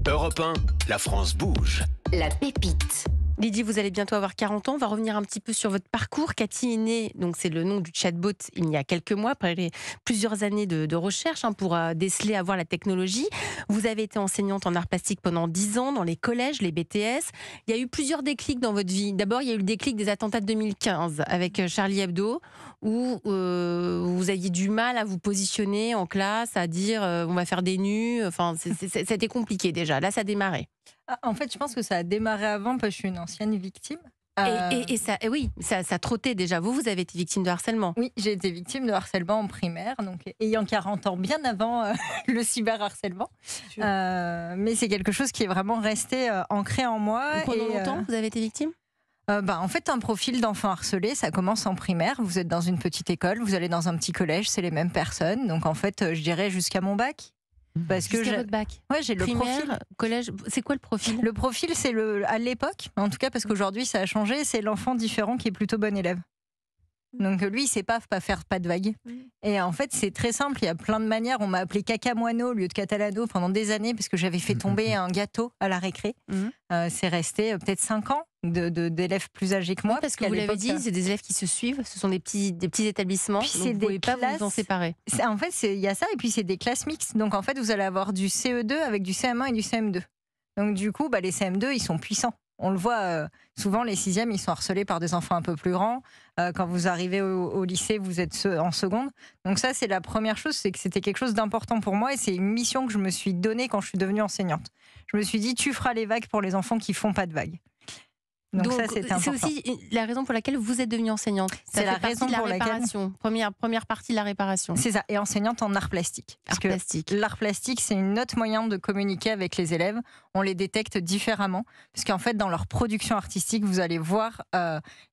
Europe 1, la France bouge. La pépite. Lydie, vous allez bientôt avoir 40 ans. On va revenir un petit peu sur votre parcours. Cathy est née, donc c'est le nom du chatbot, il y a quelques mois, après plusieurs années de recherche pour déceler, avoir la technologie. Vous avez été enseignante en arts plastiques pendant 10 ans dans les collèges, les BTS. Il y a eu plusieurs déclics dans votre vie. D'abord, il y a eu le déclic des attentats de 2015 avec Charlie Hebdo, où vous aviez du mal à vous positionner en classe, à dire on va faire des nus. Enfin, c'était compliqué déjà. Là, ça a démarré. En fait, je pense que ça a démarré avant parce que je suis une ancienne victime. Ça trottait déjà. Vous avez été victime de harcèlement. Oui, j'ai été victime de harcèlement en primaire, donc ayant 40 ans, bien avant le cyberharcèlement. Mais c'est quelque chose qui est vraiment resté ancré en moi. Pendant longtemps, vous avez été victime ? En fait, un profil d'enfant harcelé, ça commence en primaire. Vous êtes dans une petite école, vous allez dans un petit collège, c'est les mêmes personnes. Donc en fait, je dirais jusqu'à mon bac. Parce que j'ai votre bac. Ouais, j'ai primaire, le profil. Collège. C'est quoi le profil ? Le profil, c'est à l'époque, en tout cas parce qu'aujourd'hui ça a changé, c'est l'enfant différent qui est plutôt bon élève. Donc lui, il sait pas faire pas de vagues. Et en fait, c'est très simple. Il y a plein de manières. On m'a appelé Caca Moineau au lieu de Catalano pendant des années parce que j'avais fait tomber un gâteau à la récré. C'est resté peut-être 5 ans d'élèves plus âgés que moi. Parce que vous l'avez dit, c'est des élèves qui se suivent. Ce sont des petits établissements. Puis donc vous ne pouvez pas vous en séparer. En fait, il y a ça et puis c'est des classes mixtes. Donc en fait, vous allez avoir du CE2 avec du CM1 et du CM2. Donc du coup, les CM2, ils sont puissants. On le voit souvent, les 6e, ils sont harcelés par des enfants un peu plus grands. Quand vous arrivez au lycée, vous êtes en seconde. Donc ça, c'est la première chose, c'est que c'était quelque chose d'important pour moi et c'est une mission que je me suis donnée quand je suis devenue enseignante. Je me suis dit, tu feras les vagues pour les enfants qui font pas de vagues. Donc ça, c'était important. C'est aussi la raison pour laquelle vous êtes devenue enseignante. C'est la raison pour laquelle... Première partie de la réparation. C'est ça, et enseignante en art plastique. L'art plastique, c'est une autre moyen de communiquer avec les élèves. On les détecte différemment. Parce qu'en fait, dans leur production artistique, vous allez voir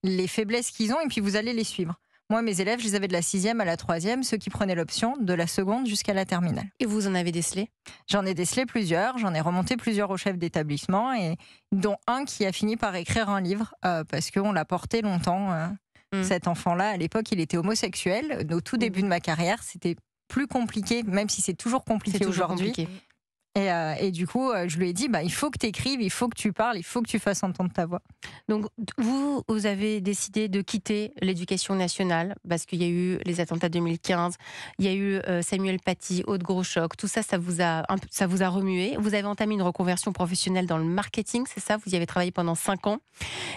les faiblesses qu'ils ont et puis vous allez les suivre. Moi, mes élèves, je les avais de la 6e à la 3e, ceux qui prenaient l'option de la seconde jusqu'à la terminale. Et vous en avez décelé ? J'en ai décelé plusieurs, j'en ai remonté plusieurs au chef d'établissement, et dont un qui a fini par écrire un livre, parce qu'on l'a porté longtemps. Cet enfant-là, à l'époque, il était homosexuel. Au tout début de ma carrière, c'était plus compliqué, même si c'est toujours compliqué aujourd'hui. Et du coup, je lui ai dit, il faut que tu écrives, il faut que tu parles, il faut que tu fasses entendre ta voix. Donc, vous avez décidé de quitter l'éducation nationale parce qu'il y a eu les attentats 2015, il y a eu Samuel Paty, Aude Gros-Choc, tout ça, ça vous a remué. Vous avez entamé une reconversion professionnelle dans le marketing, c'est ça ? Vous y avez travaillé pendant 5 ans.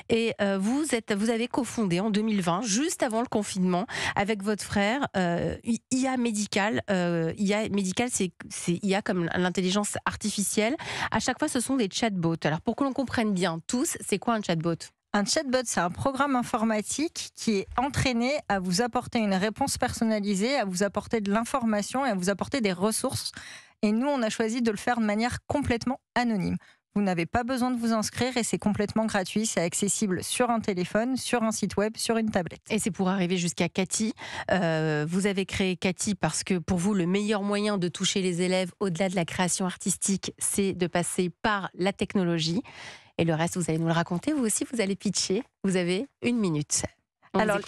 Et vous avez cofondé en 2020, juste avant le confinement, avec votre frère, IA Médical. IA Médical, c'est IA comme l'intelligence artificielle. À chaque fois, ce sont des chatbots. Alors, pour que l'on comprenne bien tous, c'est quoi un chatbot ? Un chatbot, c'est un programme informatique qui est entraîné à vous apporter une réponse personnalisée, à vous apporter de l'information et à vous apporter des ressources. Et nous, on a choisi de le faire de manière complètement anonyme. Vous n'avez pas besoin de vous inscrire et c'est complètement gratuit. C'est accessible sur un téléphone, sur un site web, sur une tablette. Et c'est pour arriver jusqu'à Cathy. Vous avez créé Cathy parce que pour vous, le meilleur moyen de toucher les élèves au-delà de la création artistique, c'est de passer par la technologie. Et le reste, vous allez nous le raconter. Vous aussi, vous allez pitcher. Vous avez 1 minute. Alors,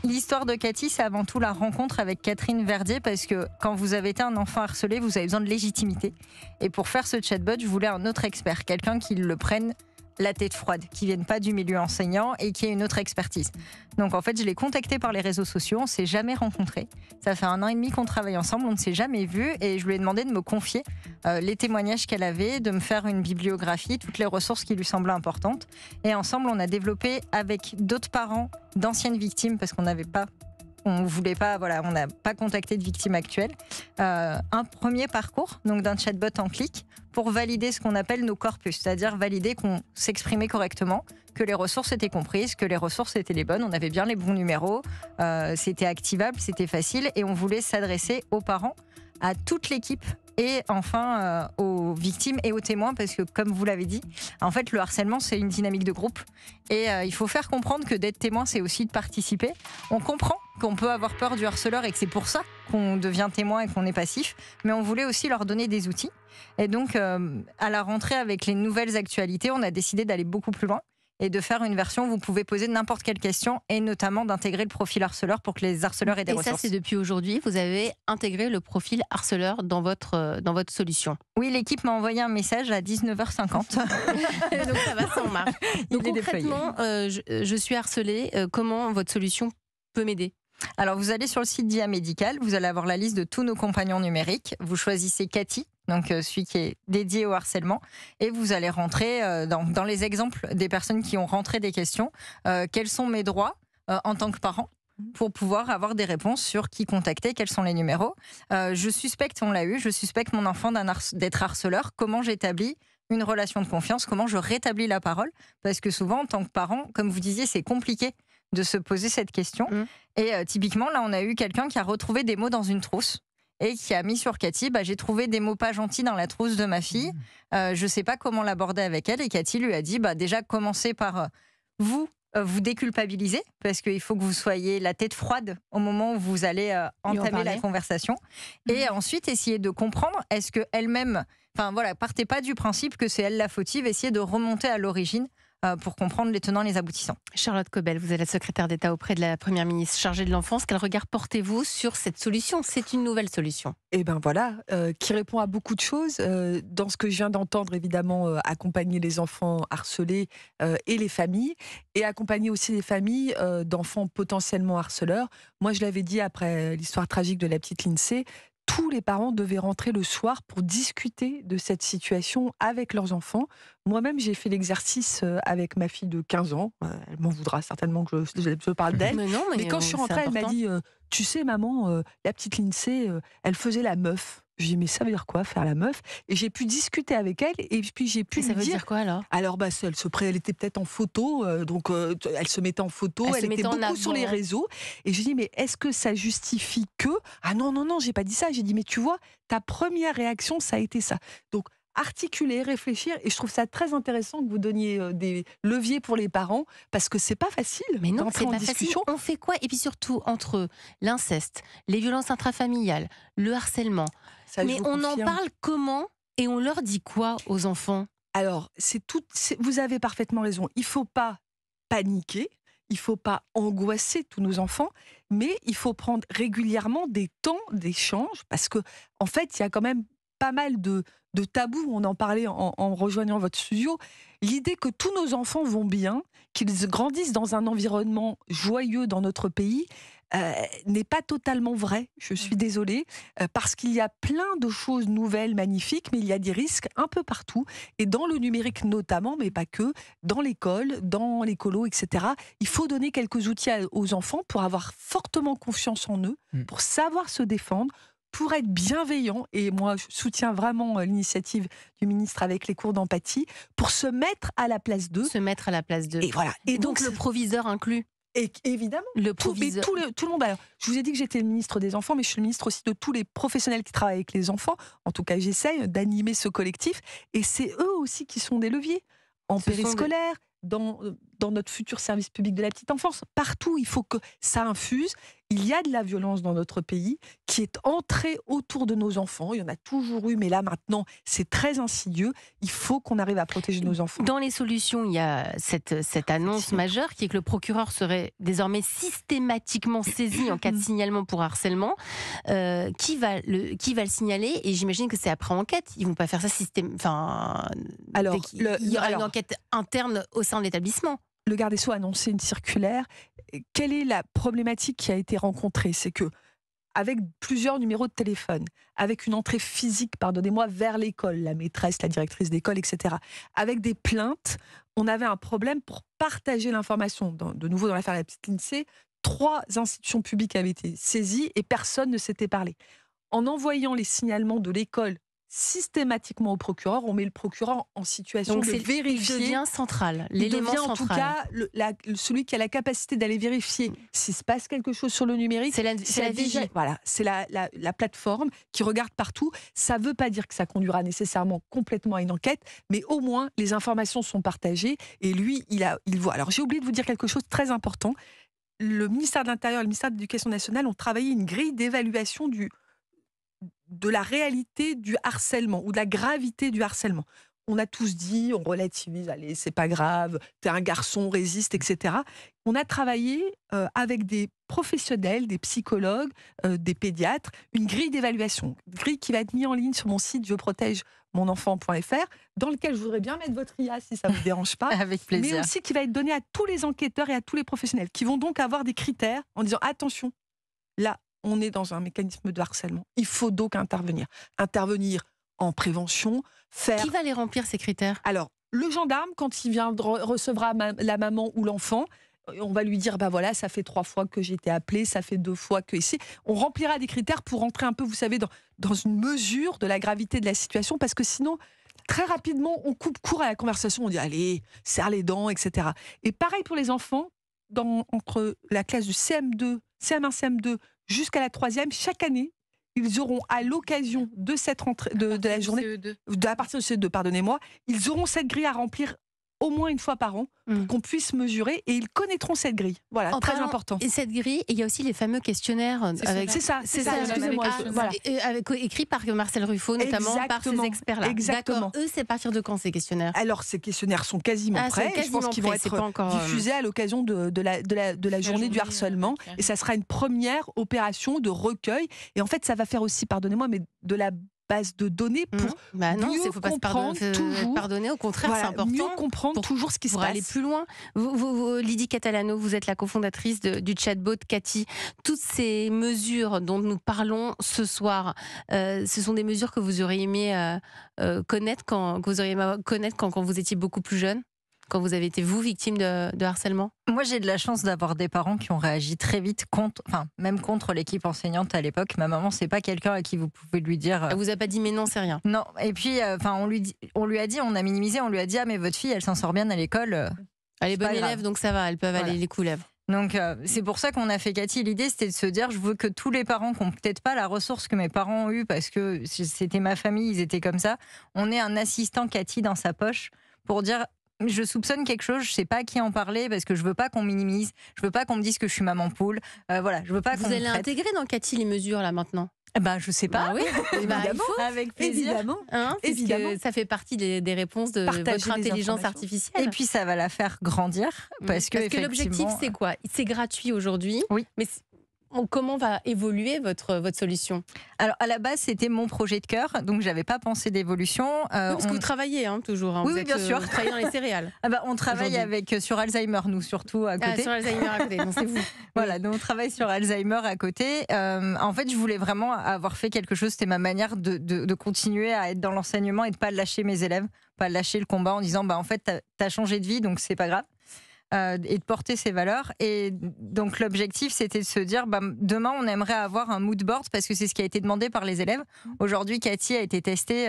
l'histoire de Cathy, c'est avant tout la rencontre avec Catherine Verdier, parce que quand vous avez été un enfant harcelé, vous avez besoin de légitimité. Et pour faire ce chatbot, je voulais un autre expert, quelqu'un qui le prenne la tête froide, qui vienne pas du milieu enseignant et qui ait une autre expertise. Donc en fait, je l'ai contacté par les réseaux sociaux, on s'est jamais rencontrés. Ça fait 1 an et demi qu'on travaille ensemble, on ne s'est jamais vus et je lui ai demandé de me confier les témoignages qu'elle avait, de me faire une bibliographie, toutes les ressources qui lui semblaient importantes. Et ensemble, on a développé avec d'autres parents d'anciennes victimes, parce qu'on n'avait pas... On voulait pas, on n'a pas contacté de victimes actuelles. Un premier parcours, donc d'un chatbot en clic, pour valider ce qu'on appelle nos corpus, c'est-à-dire valider qu'on s'exprimait correctement, que les ressources étaient comprises, que les ressources étaient les bonnes, on avait bien les bons numéros, c'était activable, c'était facile, et on voulait s'adresser aux parents, à toute l'équipe et enfin aux victimes et aux témoins, parce que comme vous l'avez dit, en fait le harcèlement c'est une dynamique de groupe et il faut faire comprendre que d'être témoin c'est aussi de participer. On comprend qu'on peut avoir peur du harceleur et que c'est pour ça qu'on devient témoin et qu'on est passif, mais on voulait aussi leur donner des outils. Et donc à la rentrée avec les nouvelles actualités, on a décidé d'aller beaucoup plus loin et de faire une version où vous pouvez poser n'importe quelle question et notamment d'intégrer le profil harceleur pour que les harceleurs aient des ressources. Et ça, c'est depuis aujourd'hui, vous avez intégré le profil harceleur dans votre solution. Oui, l'équipe m'a envoyé un message à 19h50. Donc ça va, ça en marche. Donc Il est déployé. concrètement, je suis harcelée, comment votre solution peut m'aider? Alors, vous allez sur le site d'IA Médical, vous allez avoir la liste de tous nos compagnons numériques. Vous choisissez Cathy, donc celui qui est dédié au harcèlement, et vous allez rentrer dans les exemples des personnes qui ont rentré des questions. Quels sont mes droits en tant que parent pour pouvoir avoir des réponses sur qui contacter, quels sont les numéros. Je suspecte, on l'a eu, je suspecte mon enfant d'être harceleur. Comment j'établis une relation de confiance, comment je rétablis la parole? Parce que souvent, en tant que parent, comme vous disiez, c'est compliqué de se poser cette question. Et typiquement, là, on a eu quelqu'un qui a retrouvé des mots dans une trousse et qui a mis sur Cathy, j'ai trouvé des mots pas gentils dans la trousse de ma fille, je ne sais pas comment l'aborder avec elle. Et Cathy lui a dit, déjà, commencez par vous déculpabiliser, parce qu'il faut que vous soyez la tête froide au moment où vous allez entamer la conversation. Et ensuite, essayez de comprendre, est-ce qu'elle-même... Enfin voilà, partez pas du principe que c'est elle la fautive, essayez de remonter à l'origine pour comprendre les tenants et les aboutissants. Charlotte Cobel, vous êtes la secrétaire d'État auprès de la Première ministre chargée de l'enfance. Quel regard portez-vous sur cette solution? C'est une nouvelle solution. Et ben voilà, qui répond à beaucoup de choses. Dans ce que je viens d'entendre, évidemment, accompagner les enfants harcelés et les familles, et accompagner aussi les familles d'enfants potentiellement harceleurs. Moi, je l'avais dit après l'histoire tragique de la petite Lindsay, tous les parents devaient rentrer le soir pour discuter de cette situation avec leurs enfants. Moi-même, j'ai fait l'exercice avec ma fille de 15 ans. Elle m'en voudra certainement que je parle d'elle. Mais quand je suis rentrée, elle m'a dit « Tu sais, maman, la petite Lindsay, elle faisait la meuf. » Je lui ai dit « Mais ça veut dire quoi, faire la meuf ?» Et j'ai pu discuter avec elle et puis j'ai pu lui dire... Ça veut dire quoi alors ? Alors, elle était peut-être en photo, donc elle se mettait en photo, elle était beaucoup sur les réseaux. Et je lui ai dit, mais est-ce que ça justifie que... Ah non, j'ai pas dit ça. J'ai dit, mais tu vois, ta première réaction, ça a été ça. Donc, articuler, réfléchir, et je trouve ça très intéressant que vous donniez des leviers pour les parents, parce que c'est pas facile. Mais non, c'est pas discussion. facile. On fait quoi? Et puis surtout, entre l'inceste, les violences intrafamiliales, le harcèlement, mais on en parle comment et on leur dit quoi aux enfants? Alors, vous avez parfaitement raison. Il ne faut pas paniquer, il ne faut pas angoisser tous nos enfants, mais il faut prendre régulièrement des temps d'échange, parce que en fait, il y a quand même pas mal de tabous. On en parlait en rejoignant votre studio. L'idée que tous nos enfants vont bien, qu'ils grandissent dans un environnement joyeux dans notre pays, n'est pas totalement vrai, je suis désolée, parce qu'il y a plein de choses nouvelles, magnifiques, mais il y a des risques un peu partout, et dans le numérique notamment, mais pas que, dans l'école, dans l'écolo, etc. Il faut donner quelques outils aux enfants pour avoir fortement confiance en eux, pour savoir se défendre, pour être bienveillant, et moi je soutiens vraiment l'initiative du ministre avec les cours d'empathie, pour se mettre à la place d'eux. Se mettre à la place d'eux. Et voilà. Et donc le proviseur inclus. Et évidemment, le proviseur. Tout le monde. Alors, je vous ai dit que j'étais le ministre des enfants, mais je suis le ministre aussi de tous les professionnels qui travaillent avec les enfants. En tout cas, j'essaye d'animer ce collectif. Et c'est eux aussi qui sont des leviers. En périscolaire, dans notre futur service public de la petite enfance. Partout, il faut que ça infuse. Il y a de la violence dans notre pays qui est entrée autour de nos enfants. Il y en a toujours eu, mais là, maintenant, c'est très insidieux. Il faut qu'on arrive à protéger nos enfants. Dans les solutions, il y a cette annonce majeure qui est que le procureur serait désormais systématiquement saisi en cas de signalement pour harcèlement. Qui va le signaler? Et j'imagine que c'est après enquête. Ils ne vont pas faire ça Alors, il y aura une enquête interne au sein de l'établissement. Le garde des Sceaux a annoncé une circulaire. Quelle est la problématique qui a été rencontrée? C'est que, avec plusieurs numéros de téléphone, avec une entrée physique, pardonnez-moi, vers l'école, la maîtresse, la directrice d'école, etc., avec des plaintes, on avait un problème pour partager l'information. De nouveau, dans l'affaire de la petite Lindsay, 3 institutions publiques avaient été saisies et personne ne s'était parlé. En envoyant les signalements de l'école systématiquement au procureur, on met le procureur en situation de vérifier. Il devient central, l'élément central. En tout cas, celui qui a la capacité d'aller vérifier s'il se passe quelque chose sur le numérique. C'est la vigie. Voilà, c'est la plateforme qui regarde partout. Ça ne veut pas dire que ça conduira nécessairement complètement à une enquête, mais au moins les informations sont partagées et lui, il voit. Alors j'ai oublié de vous dire quelque chose de très important. Le ministère de l'Intérieur et le ministère de l'Éducation nationale ont travaillé une grille d'évaluation de la réalité du harcèlement ou de la gravité du harcèlement. on a tous dit, on relativise, allez, c'est pas grave, t'es un garçon, résiste, etc. On a travaillé avec des professionnels, des psychologues, des pédiatres, une grille d'évaluation, grille qui va être mise en ligne sur mon site jeprotègemonenfant.fr, dans lequel je voudrais bien mettre votre IA si ça ne vous dérange pas. Avec plaisir. Mais aussi qui va être donnée à tous les enquêteurs et à tous les professionnels, qui vont donc avoir des critères en disant attention, là, on est dans un mécanisme de harcèlement. Il faut donc intervenir. Intervenir en prévention, faire... Qui va les remplir, ces critères? Alors, le gendarme, quand il recevra la maman ou l'enfant, on va lui dire, bah voilà, ça fait 3 fois que j'ai été appelé, ça fait 2 fois que ici. On remplira des critères pour rentrer un peu, vous savez, dans une mesure de la gravité de la situation, parce que sinon, très rapidement, on coupe court à la conversation, on dit, allez, serre les dents, etc. Et pareil pour les enfants, entre la classe du CM2, CM1, CM2, jusqu'à la 3e, chaque année, ils auront, à l'occasion de cette rentrée, de la journée, à partir du CE2, pardonnez-moi, ils auront cette grille à remplir au moins une fois par an pour qu'on puisse mesurer, et ils connaîtront cette grille. Voilà, très important. Et cette grille, et il y a aussi les fameux questionnaires. C'est ça, excusez-moi. Voilà. Écrits par Marcel Ruffo, notamment par ces experts-là. Exactement. D'accord. Eux, c'est à partir de quand, ces questionnaires? Alors, ces questionnaires sont quasiment prêts. Je pense qu'ils vont être diffusés à l'occasion de la journée du harcèlement. Et ça sera une première opération de recueil. Et en fait, ça va faire aussi, pardonnez-moi, mais de la base de données pour mieux comprendre toujours. Pardonner, au contraire, voilà, c'est important. Mieux comprendre toujours ce qui se passe. Pour aller plus loin. Lydie Catalano, vous êtes la cofondatrice du chatbot Cathy. Toutes ces mesures dont nous parlons ce soir, ce sont des mesures que vous auriez aimé connaître quand vous étiez beaucoup plus jeune, quand vous avez été, vous, victime de harcèlement? Moi, j'ai de la chance d'avoir des parents qui ont réagi très vite même contre l'équipe enseignante à l'époque. Ma maman, c'est pas quelqu'un à qui vous pouvez lui dire. Elle vous a pas dit mais non, c'est rien. Non. Et puis, on lui a dit, on a minimisé, on lui a dit, ah mais votre fille, elle s'en sort bien à l'école. Elle est bonne élève, donc ça va, elles peuvent aller les coups lèvres. Donc c'est pour ça qu'on a fait Cathy. L'idée, c'était de se dire, je veux que tous les parents qui n'ont peut-être pas la ressource que mes parents ont eue, parce que c'était ma famille, ils étaient comme ça, on ait un assistant Cathy dans sa poche pour dire, je soupçonne quelque chose, je sais pas à qui en parler, parce que je veux pas qu'on minimise, je veux pas qu'on me dise que je suis maman poule, voilà, je veux pas qu'on Vous allez intégrer dans Cathy les mesures là maintenant? Je sais pas. Oui, évidemment, avec plaisir. Évidemment. Ça fait partie des réponses de votre intelligence artificielle. Et puis ça va la faire grandir, parce que l'objectif, c'est quoi? C'est gratuit aujourd'hui. Oui. Mais comment va évoluer votre solution? Alors, à la base, c'était mon projet de cœur, donc j'avais pas pensé d'évolution. Parce que vous travaillez toujours. Oui, bien sûr. Vous travaillez dans les céréales. On travaille sur Alzheimer, nous, surtout à côté. Sur Alzheimer à côté, non, c'est vous. Voilà, donc on travaille sur Alzheimer à côté. En fait, je voulais vraiment avoir fait quelque chose. C'était ma manière de continuer à être dans l'enseignement et de pas lâcher mes élèves, pas lâcher le combat en disant, en fait, t'as changé de vie, donc c'est pas grave. Et de porter ses valeurs. Et donc l'objectif, c'était de se dire, demain, on aimerait avoir un mood board, parce que c'est ce qui a été demandé par les élèves. Aujourd'hui, Cathy a été testée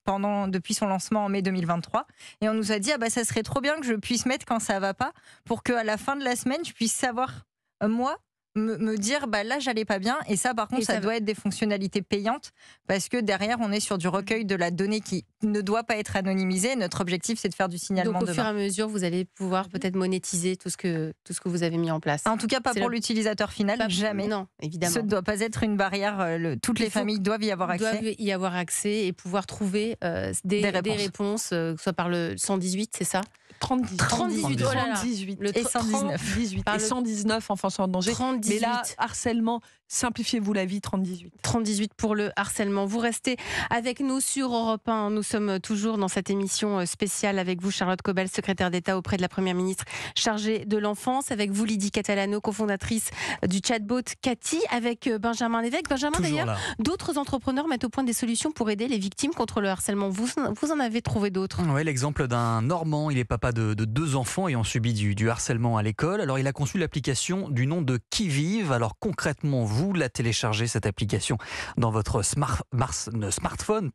depuis son lancement en mai 2023, et on nous a dit, ça serait trop bien que je puisse mettre quand ça va pas, pour qu'à la fin de la semaine, je puisse savoir, moi, me dire là j'allais pas bien, et ça par contre ça doit être des fonctionnalités payantes, parce que derrière on est sur du recueil de la donnée qui ne doit pas être anonymisée. Notre objectif, c'est de faire du signalement. Donc au fur et à mesure vous allez pouvoir peut-être monétiser tout ce que vous avez mis en place. En tout cas pas pour l'utilisateur final, jamais. Non, évidemment. Ce ne doit pas être une barrière. Toutes les familles doivent y avoir accès. Doivent y avoir accès et pouvoir trouver des réponses, que ce soit par le 118, c'est ça? 38, oh là là. 118 et 119. 18 et 119 enfants en danger. 30, mais là, harcèlement, simplifiez-vous la vie, 30-18. 30-18 pour le harcèlement. Vous restez avec nous sur Europe 1. Nous sommes toujours dans cette émission spéciale avec vous, Charlotte Cobel, secrétaire d'État auprès de la Première ministre chargée de l'enfance. Avec vous, Lydie Catalano, cofondatrice du chatbot Cathy. Avec Benjamin Lévesque. Benjamin, toujours d'ailleurs, d'autres entrepreneurs mettent au point des solutions pour aider les victimes contre le harcèlement. Vous en avez trouvé d'autres? Oui, l'exemple d'un Normand. Il est papa de 2 enfants ayant subi du harcèlement à l'école. Alors, il a conçu l'application du nom de Qui Vive. Alors, concrètement, vous la téléchargez, cette application, dans votre smartphone,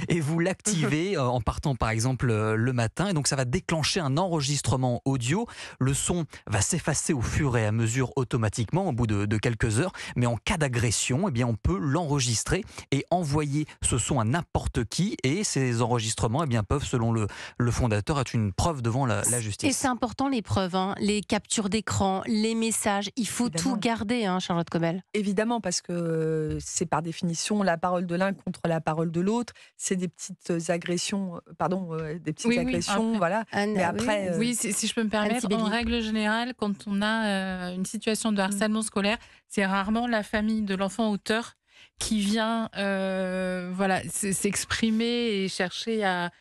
et vous l'activez en partant, par exemple, le matin. Et donc, ça va déclencher un enregistrement audio. Le son va s'effacer au fur et à mesure automatiquement, au bout de quelques heures. Mais en cas d'agression, on peut l'enregistrer et envoyer ce son à n'importe qui. Et ces enregistrements peuvent, selon le fondateur, être une preuve devant la Et justice. c'est important les preuves, hein, les captures d'écran, les messages. Il faut Évidemment. tout garder, hein, Charlotte Cobel. Évidemment, parce que c'est par définition la parole de l'un contre la parole de l'autre. C'est des petites agressions, des petites Oui, agressions, après. voilà. Anne, Mais après, Oui, si je peux me permettre, Sibeli. en règle générale, quand on a une situation de harcèlement scolaire, c'est rarement la famille de l'enfant auteur qui vient s'exprimer et chercher à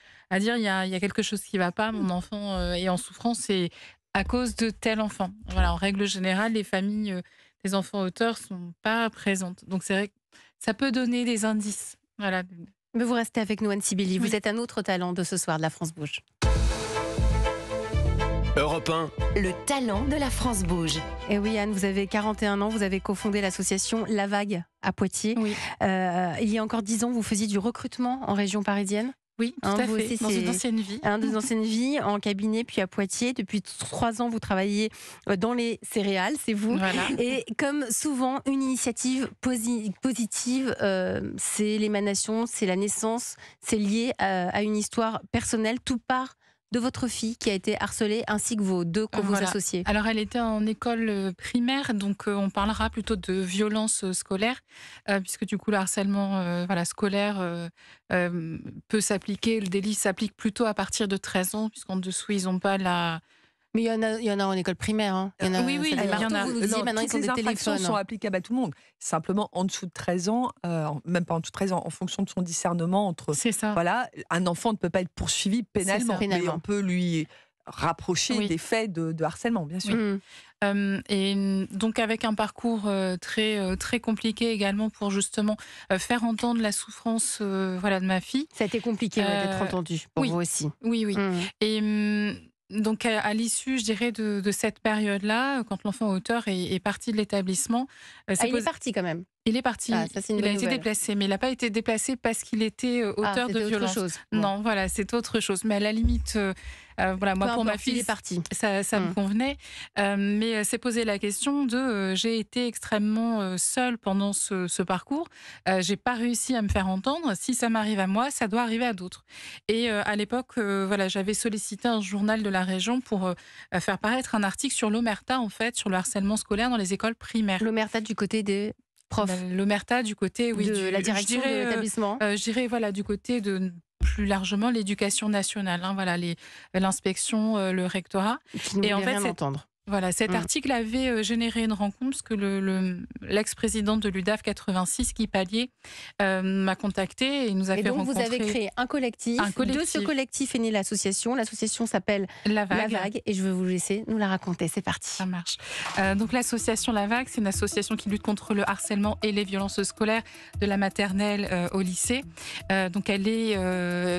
dire il y a quelque chose qui ne va pas, mon enfant est en souffrance, c'est à cause de tel enfant. Voilà, en règle générale, les familles des enfants auteurs ne sont pas présentes. Donc c'est vrai que ça peut donner des indices. Voilà. Mais vous restez avec nous, Anne Sibeli. Vous Oui. êtes un autre talent de ce soir de la France Bouge. Europe 1, Le talent de la France bouge. Et oui, Anne, vous avez 41 ans, vous avez cofondé l'association La Vague à Poitiers. Oui. Il y a encore 10 ans, vous faisiez du recrutement en région parisienne. Oui, tout Hein, à vous fait. aussi, Dans c'est- une ancienne vie. Des anciennes vies en cabinet, puis à Poitiers. Depuis 3 ans, vous travaillez dans les céréales, c'est vous. Voilà. Et comme souvent, une initiative positive, c'est l'émanation, c'est la naissance, c'est lié à une histoire personnelle. Tout part de votre fille qui a été harcelée, ainsi que vos deux vos Voilà. associés. Alors, elle était en école primaire, donc on parlera plutôt de violence scolaire, puisque du coup, le harcèlement scolaire peut s'appliquer, le délit s'applique plutôt à partir de 13 ans, puisqu'en dessous, ils n'ont pas la... Mais il y en a en école primaire. Hein. Il y en a, Oui, ça il y part en tôt, a. Vous nous disiez Non, maintenant, ils toutes ont les des infractions téléphones. sont applicables à tout le monde. Simplement, en dessous de 13 ans, même pas en dessous de 13 ans, en fonction de son discernement entre... C'est ça. Voilà, un enfant ne peut pas être poursuivi pénalement, ça, pénalement. mais on peut lui rapprocher Oui. des faits de harcèlement, bien sûr. Mmh. Et donc avec un parcours très compliqué également pour justement faire entendre la souffrance de ma fille. Ça a été compliqué d'être entendu pour oui. vous aussi. Oui. Mmh. Et donc à l'issue, je dirais, de cette période-là, quand l'enfant auteur est parti de l'établissement, Il est parti quand même. il est parti. Ah, ça, c'est une Il a bonne été nouvelle. déplacé, mais il n'a pas été déplacé parce qu'il était auteur de c'était autre violence. chose. Bon. Non, voilà, c'est autre chose. Mais à la limite, moi Peu pour ma importe, il fille, est parti. ça me convenait. Mais c'est posé la question de j'ai été extrêmement seule pendant ce parcours. J'ai pas réussi à me faire entendre. Si ça m'arrive à moi, ça doit arriver à d'autres. Et à l'époque, j'avais sollicité un journal de la région pour faire paraître un article sur l'omerta, en fait, sur le harcèlement scolaire dans les écoles primaires. L'omerta du côté des profs, L'omerta du côté, oui, de la direction de l'établissement. je dirais du côté de plus largement l'éducation nationale, hein, l'inspection, le rectorat. Qui ne et en voulait fait, rien entendre. Voilà, cet article avait généré une rencontre parce que l'ex-président de l'UDAF 86, Guy Pallier, m'a contacté et nous a Et fait donc, vous rencontrer avez créé un collectif. Un collectif. De ce collectif est née l'association. L'association s'appelle La Vague. La Vague. Et je vais vous laisser nous la raconter. C'est parti. Ça marche. Donc l'association La Vague, c'est une association qui lutte contre le harcèlement et les violences scolaires de la maternelle au lycée. Donc elle est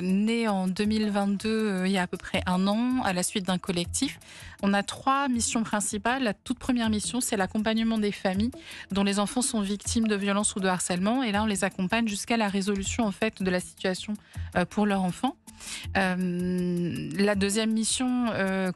née en 2022, il y a à peu près un an, à la suite d'un collectif. On a 3 missions principales. La toute première mission, c'est l'accompagnement des familles dont les enfants sont victimes de violences ou de harcèlement. Et là, on les accompagne jusqu'à la résolution en fait de la situation pour leur enfant. La deuxième mission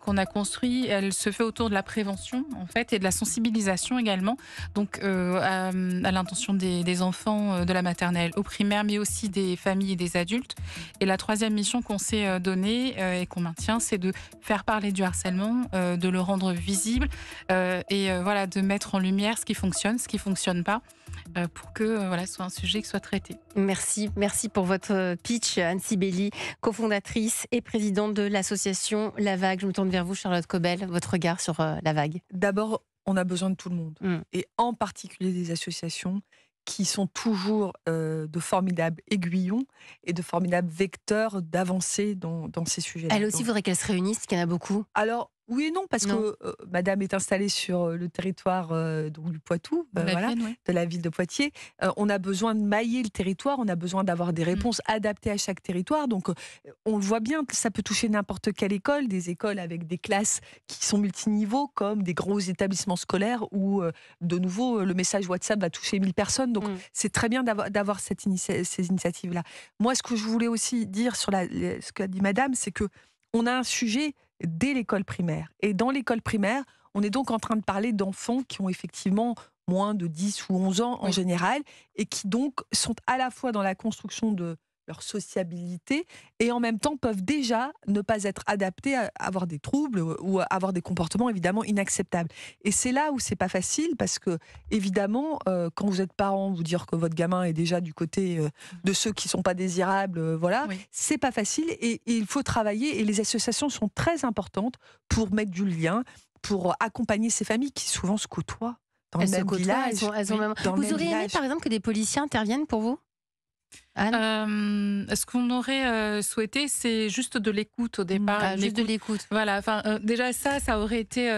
qu'on a construite, elle se fait autour de la prévention en fait et de la sensibilisation également, donc à l'intention des enfants de la maternelle au primaire, mais aussi des familles et des adultes. Et la troisième mission qu'on s'est donnée et qu'on maintient, c'est de faire parler du harcèlement, de le rendre visible et de mettre en lumière ce qui fonctionne, ce qui fonctionne pas, pour que ce soit un sujet qui soit traité. Merci pour votre pitch, Anne Sibeli, cofondatrice et présidente de l'association La Vague. Je me tourne vers vous, Charlotte Cobel, votre regard sur La Vague. D'abord, on a besoin de tout le monde, et en particulier des associations qui sont toujours de formidables aiguillons et de formidables vecteurs d'avancée dans ces sujets-là. Elle aussi, il faudrait qu'elle se réunisse, parce qu'il y en a beaucoup. Alors, oui et non, parce que Madame est installée sur le territoire du Poitou, De la Vienne, ouais. de la ville de Poitiers. On a besoin de mailler le territoire, on a besoin d'avoir des réponses adaptées à chaque territoire. Donc, on le voit bien, ça peut toucher n'importe quelle école, des écoles avec des classes qui sont multiniveaux, comme des gros établissements scolaires où, de nouveau, le message WhatsApp va toucher 1000 personnes. Donc, c'est très bien d'avoir ces initiatives-là. Moi, ce que je voulais aussi dire sur ce qu'a dit Madame, c'est que on a un sujet dès l'école primaire. Et dans l'école primaire, on est donc en train de parler d'enfants qui ont effectivement moins de 10 ou 11 ans en général, et qui donc sont à la fois dans la construction de leur sociabilité, et en même temps peuvent déjà ne pas être adaptés à avoir des troubles ou à avoir des comportements évidemment inacceptables. Et c'est là où c'est pas facile parce que évidemment, quand vous êtes parent, vous dire que votre gamin est déjà du côté de ceux qui sont pas désirables, voilà, Oui. c'est pas facile et il faut travailler. Et les associations sont très importantes pour mettre du lien, pour accompagner ces familles qui souvent se côtoient dans Elles le se même côtoient, village. elles ont même... dans le Vous même auriez aimé, village. par exemple, que des policiers interviennent pour vous, Anne? Ce qu'on aurait souhaité, c'est juste de l'écoute au départ. Ah, une juste de écoute. l'écoute. Voilà, déjà ça aurait été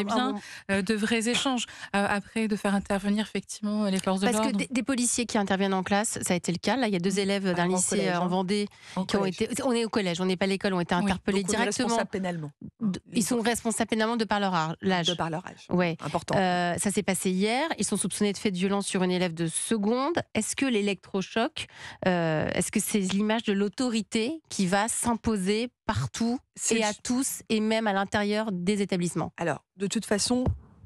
bien, de vrais échanges. Après, de faire intervenir effectivement les forces de Parce que l'ordre. des policiers qui interviennent en classe, ça a été le cas. Là, il y a 2 élèves d'un Alors, en lycée collège, en hein. Vendée En qui ont collège. été. On est au collège, on n'est pas à l'école, ont été Oui. interpellés Donc, on est directement. responsable pénalement. Ils sont responsables pénalement de par leur âge. De par leur âge. Ouais. Important. Ça s'est passé hier. Ils sont soupçonnés de faits de violence sur une élève de seconde. Est-ce que l'électrochoc, est-ce que c'est l'image de l'autorité qui va s'imposer partout C'est et le- à tous et même à l'intérieur des établissements? Alors, de toute façon,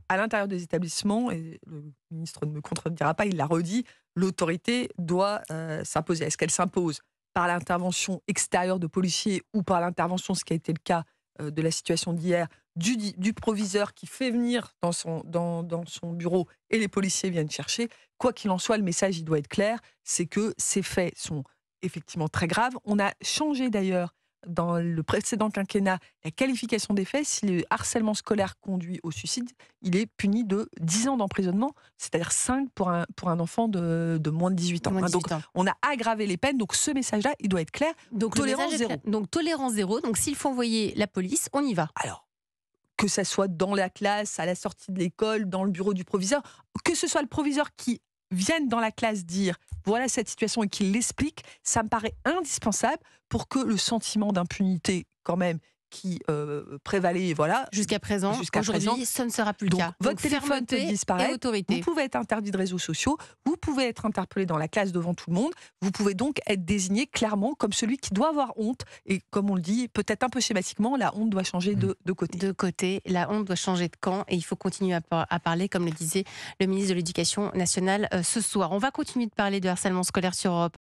à l'intérieur des établissements, et le ministre ne me contredira pas, il l'a redit, l'autorité doit s'imposer. Est-ce qu'elle s'impose par l'intervention extérieure de policiers ou par l'intervention, ce qui a été le cas de la situation d'hier, du proviseur qui fait venir dans son bureau et les policiers viennent chercher? Quoi qu'il en soit, le message, il doit être clair, c'est que ces faits sont effectivement très graves. On a changé d'ailleurs dans le précédent quinquennat la qualification des faits. Si le harcèlement scolaire conduit au suicide, il est puni de 10 ans d'emprisonnement, c'est-à-dire 5 pour un enfant de moins de 18 ans. Moins de hein. Donc 18 ans. on a aggravé les peines, donc ce message-là, il doit être clair. Donc, le Tolérance message est zéro. clair. Donc tolérance zéro. Donc s'il faut envoyer la police, on y va. Alors, que ça soit dans la classe, à la sortie de l'école, dans le bureau du proviseur, que ce soit le proviseur qui vienne dans la classe dire voilà cette situation et qu'il l'explique, ça me paraît indispensable pour que le sentiment d'impunité quand même qui prévalait, voilà. Jusqu'à présent, Jusqu'à aujourd'hui, présent. ce ne sera plus le Donc, cas. votre Donc, téléphone peut fermeté disparaître, et autorité. Vous pouvez être interdit de réseaux sociaux, vous pouvez être interpellé dans la classe devant tout le monde, vous pouvez donc être désigné clairement comme celui qui doit avoir honte. Et comme on le dit, peut-être un peu schématiquement, la honte doit changer de côté. De côté, la honte doit changer de camp et il faut continuer à parler, comme le disait le ministre de l'Éducation nationale ce soir. On va continuer de parler de harcèlement scolaire sur Europe